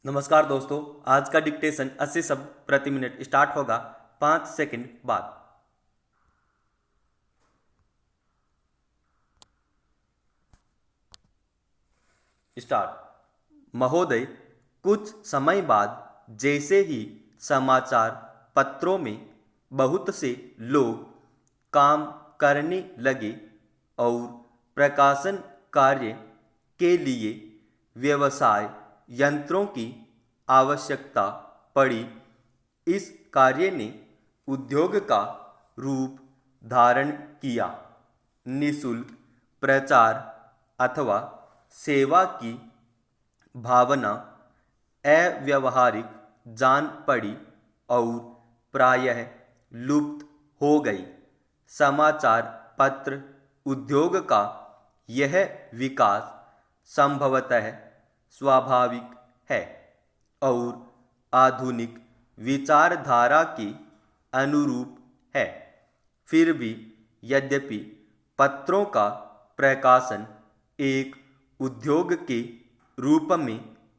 नमस्कार दोस्तों। आज का डिक्टेशन 80 शब्द प्रति मिनट स्टार्ट होगा 5 सेकंड बाद। स्टार्ट। महोदय, कुछ समय बाद जैसे ही समाचार पत्रों में बहुत से लोग काम करने लगे और प्रकाशन कार्य के लिए व्यवसाय यंत्रों की आवश्यकता पड़ी, इस कार्य ने उद्योग का रूप धारण किया। निःशुल्क प्रचार अथवा सेवा की भावना अव्यावहारिक जान पड़ी और प्रायः लुप्त हो गई। समाचार पत्र उद्योग का यह विकास संभवतः स्वाभाविक है और आधुनिक विचारधारा के अनुरूप है। फिर भी यद्यपि पत्रों का प्रकाशन एक उद्योग के रूप में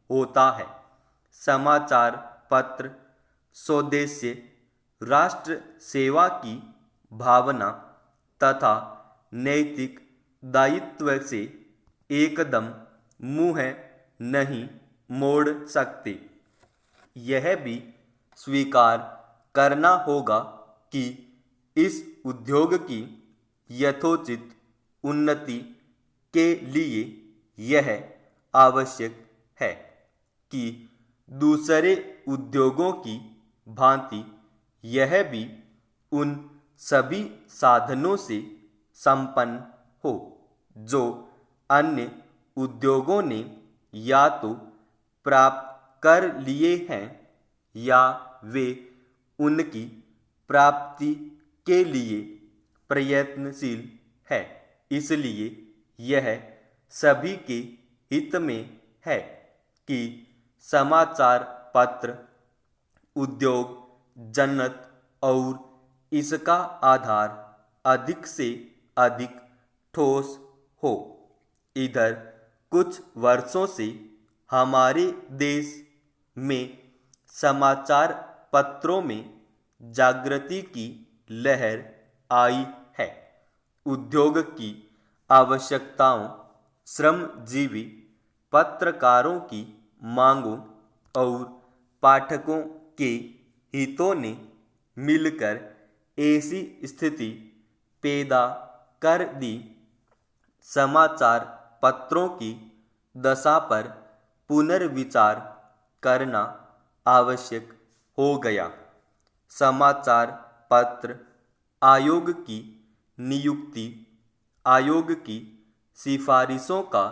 होता है, समाचार पत्र स्वदेश्य राष्ट्र सेवा की भावना तथा नैतिक दायित्व से एकदम मुंह नहीं मोड़ सकते। यह भी स्वीकार करना होगा कि इस उद्योग की यथोचित उन्नति के लिए यह आवश्यक है कि दूसरे उद्योगों की भांति यह भी उन सभी साधनों से संपन्न हो जो अन्य उद्योगों ने या तो प्राप्त कर लिए हैं या वे उनकी प्राप्ति के लिए प्रयत्नशील है। इसलिए यह सभी के हित में है कि समाचार पत्र उद्योग जन्नत और इसका आधार अधिक से अधिक ठोस हो। इधर कुछ वर्षों से हमारे देश में समाचार पत्रों में जागृति की लहर आई है। उद्योग की आवश्यकताओं, श्रमजीवी पत्रकारों की मांगों और पाठकों के हितों ने मिलकर ऐसी स्थिति पैदा कर दी। समाचार पत्रों की दशा पर पुनर्विचार करना आवश्यक हो गया। समाचार पत्र आयोग की नियुक्ति, आयोग की सिफारिशों का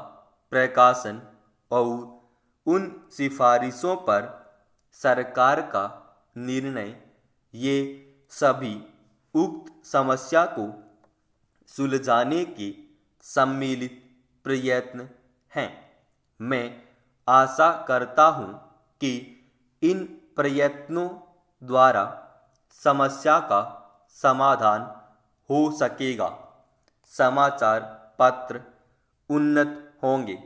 प्रकाशन और उन सिफारिशों पर सरकार का निर्णय, ये सभी उक्त समस्या को सुलझाने के सम्मिलित प्रयत्न हैं। मैं आशा करता हूँ कि इन प्रयत्नों द्वारा समस्या का समाधान हो सकेगा, समाचार पत्र उन्नत होंगे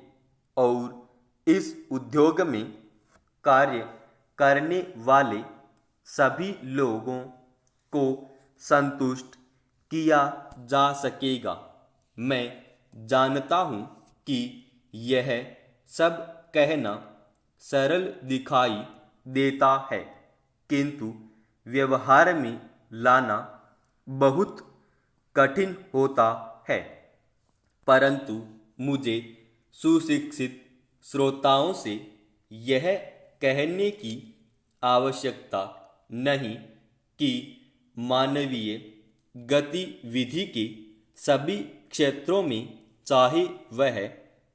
और इस उद्योग में कार्य करने वाले सभी लोगों को संतुष्ट किया जा सकेगा। मैं जानता हूँ कि यह सब कहना सरल दिखाई देता है, किंतु व्यवहार में लाना बहुत कठिन होता है। परंतु मुझे सुशिक्षित श्रोताओं से यह कहने की आवश्यकता नहीं कि मानवीय गतिविधि के सभी क्षेत्रों में, चाहे वह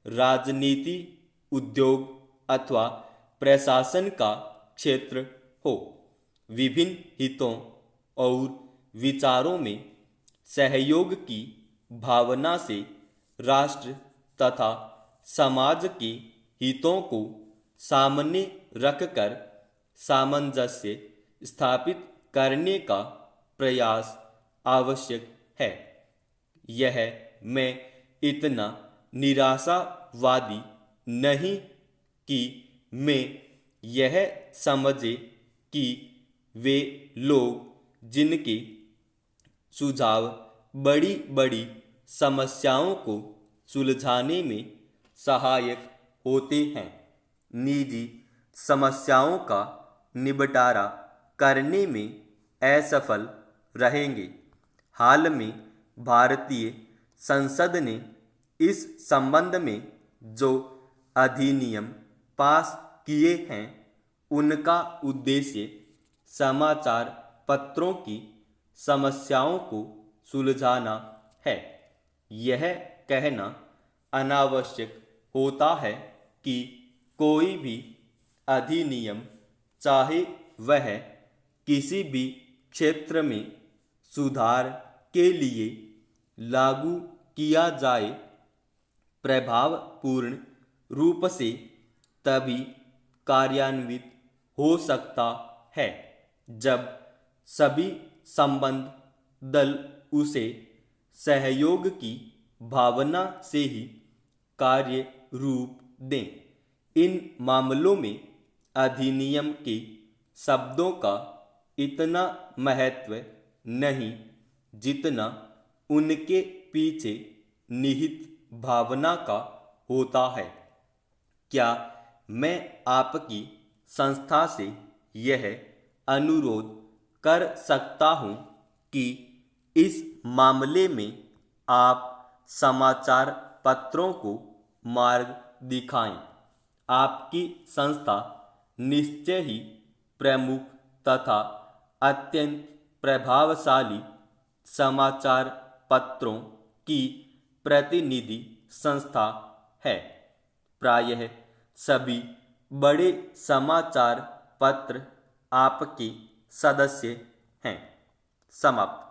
राजनीति, उद्योग अथवा प्रशासन का क्षेत्र हो, विभिन्न हितों और विचारों में सहयोग की भावना से राष्ट्र तथा समाज के हितों को सामने रखकर सामंजस्य स्थापित करने का प्रयास आवश्यक है। यह मैं इतना निराशावादी नहीं कि मैं यह समझे कि वे लोग जिनके सुझाव बड़ी बड़ी समस्याओं को सुलझाने में सहायक होते हैं, निजी समस्याओं का निपटारा करने में असफल रहेंगे। हाल में भारतीय संसद ने इस संबंध में जो अधिनियम पास किए हैं, उनका उद्देश्य समाचार पत्रों की समस्याओं को सुलझाना है। यह कहना अनावश्यक होता है कि कोई भी अधिनियम, चाहे वह किसी भी क्षेत्र में सुधार के लिए लागू किया जाए, प्रभावपूर्ण रूप से तभी कार्यान्वित हो सकता है जब सभी संबद्ध दल उसे सहयोग की भावना से ही कार्य रूप दें। इन मामलों में अधिनियम के शब्दों का इतना महत्व नहीं जितना उनके पीछे निहित भावना का होता है। क्या मैं आपकी संस्था से यह अनुरोध कर सकता हूं कि इस मामले में आप समाचार पत्रों को मार्ग दिखाएं? आपकी संस्था निश्चय ही प्रमुख तथा अत्यंत प्रभावशाली समाचार पत्रों की प्रतिनिधि संस्था है। प्रायः सभी बड़े समाचार पत्र आपके सदस्य हैं। समाप्त।